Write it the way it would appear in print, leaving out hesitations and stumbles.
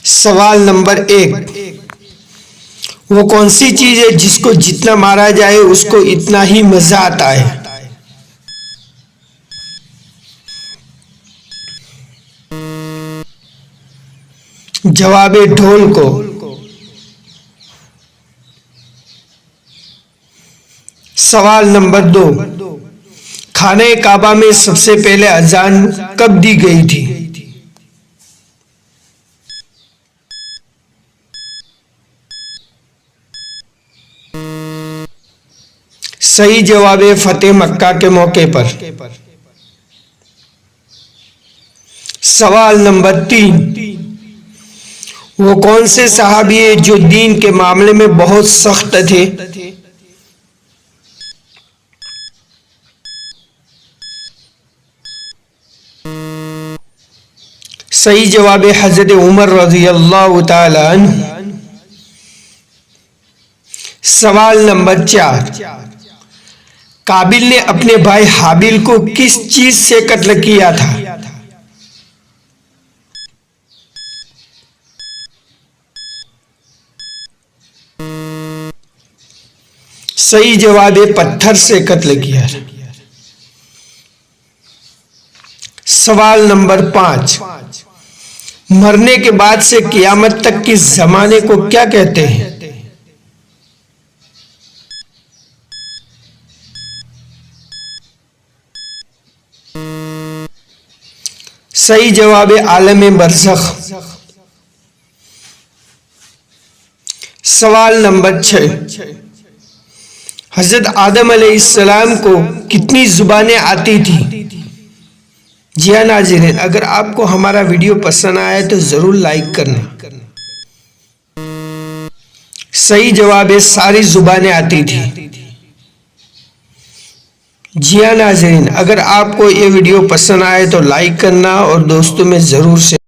सवाल नंबर 1, वो कौन सी चीज है जिसको जितना मारा जाए उसको इतना ही मजा आता है? जवाब है ढोल को। सवाल नंबर 2, खाने काबा में सबसे पहले अजान कब दी गई थी? सही जवाब है फतेह मक्का के मौके पर। सवाल नंबर 3, वो कौन से सहाबी है जो दीन के मामले में बहुत सख्त थे? सही जवाब है हजरत उमर रज़ी अल्लाह तआला अन्हु। सवाल नंबर 4, काबिल ने अपने भाई हाबिल को किस चीज से कत्ल किया था? सही जवाब है पत्थर से कत्ल किया। सवाल नंबर 5, मरने के बाद से कियामत तक के जमाने को क्या कहते हैं? सही जवाब है आलम बरज़ख। सवाल नंबर 6, हजरत आदम अलैहिस्सलाम को कितनी जुबानें आती थी? जी हाँ नाज़रीन, अगर आपको हमारा वीडियो पसंद आया तो जरूर लाइक करना। सही जवाब है सारी जुबानें आती थी। जी हाँ नाज़रीन, अगर आपको ये वीडियो पसंद आए तो लाइक करना और दोस्तों में जरूर शेयर